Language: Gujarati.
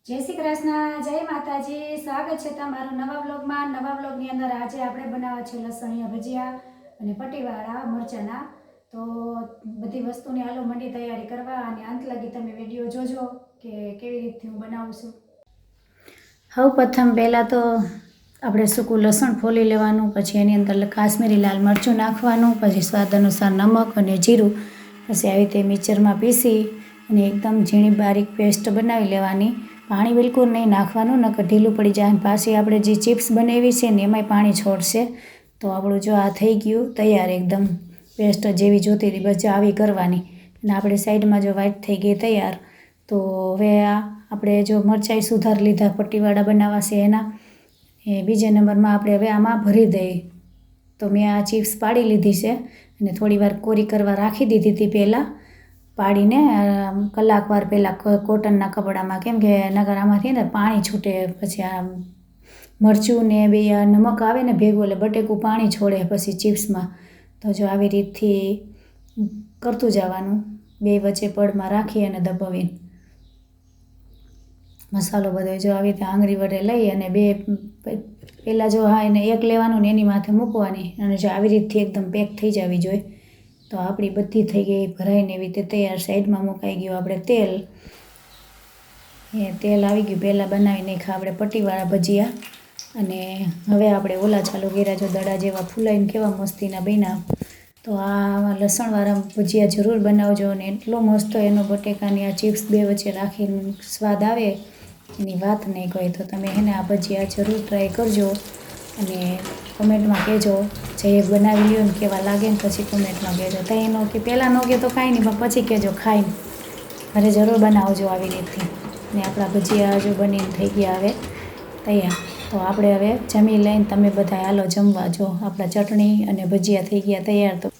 જય શ્રી કૃષ્ણ, જય માતાજી। સ્વાગત છે તમારું નવા વ્લોગમાં। નવા વ્લોગની અંદર આજે આપણે બનાવવા છે લસણિયા ભજીયા અને પટ્ટીવાળા મરચાંના। તો બધી વસ્તુની હાલો મંડી તૈયારી કરવા અને અંત લગી તમે વિડીયો જોજો કે કેવી રીતથી હું બનાવું છું। સૌ પ્રથમ પહેલાં તો આપણે સૂકું લસણ ફોલી લેવાનું, પછી એની અંદર કાશ્મીરી લાલ મરચું નાખવાનું, પછી સ્વાદ અનુસાર નમક અને જીરું, પછી આવી રીતે મિક્સરમાં પીસી અને એકદમ ઝીણી બારીક પેસ્ટ બનાવી લેવાની। પાણી બિલકુલ નહીં નાખવાનું, નકર ઢીલું પડી જાય અને પાછી આપણે જે ચિપ્સ બનાવી છે ને એમાંય પાણી છોડશે। તો આપણું જો આ થઈ ગયું તૈયાર, એકદમ પેસ્ટ જેવી જોતી હતી બસ આવી કરવાની। અને આપણે સાઈડમાં જો વ્હાઈટ થઈ ગઈ તૈયાર, તો હવે આપણે જો મરચાંઈ સુધાર લીધા પટ્ટીવાળા બનાવવા છે એના, એ બીજા નંબરમાં આપણે હવે આમાં ભરી દઈએ। તો મેં આ ચિપ્સ પાડી લીધી છે અને થોડી વાર કોરી કરવા રાખી દીધી હતી પહેલાં પાડીને, કલાકવાર પહેલાં કોટનના કપડામાં, કેમ કે નકર આમાંથી ને પાણી છૂટે, પછી આ મરચું ને બે આ નમક આવે ને ભેગું એટલે બટેકું પાણી છોડે પછી ચિપ્સમાં। તો જો આવી રીતથી કરતું જવાનું, બે વચ્ચે પડમાં રાખી અને દબાવીને મસાલો બધો જો આવી રીતે આંગળી વડે લઈ અને બે પહેલાં જો હા એને એક લેવાનું ને એની માથે મૂકવાની, અને જો આવી રીતથી એકદમ પેક થઈ જવી જોઈએ। તો આપણી બધી થઈ ગઈ ભરાઈને એવી રીતે તૈયાર। સાઈડમાં મુકાઈ ગયું આપણે તેલ, એ તેલ આવી ગયું, પહેલાં બનાવી નાખ્યા આપણે પટ્ટીવાળા ભજીયા। અને હવે આપણે ઓલા ચાલુ કર્યા, જો દડા જેવા ફૂલાઈને કેવા મસ્તીના બન્યા। તો આ લસણવાળા ભજીયા જરૂર બનાવજો, અને એટલો મસ્ત એનો બટેકાની આ ચિપ્સ બે વચ્ચે રાખીને સ્વાદ આવે એની વાત નહીં કોઈ। તો તમે એને આ ભજીયા જરૂર ટ્રાય કરજો અને કોમેન્ટમાં કહેજો જે બનાવી લ્યો ને કેવા લાગે ને પછી કોમેન્ટમાં કહેજો। તો એનો કે પહેલાં ન કહે તો કાંઈ નહીં, પણ પછી કહેજો ખાઈને ઘરે જરૂર બનાવજો આવી રીતથી। ને આપણા ભજીયા જો બનીને થઈ ગયા હવે તૈયાર। તો આપણે હવે જમી લઈને તમે બધા હાલો જમવા, જો આપણા ચટણી અને ભજીયા થઈ ગયા તૈયાર। તો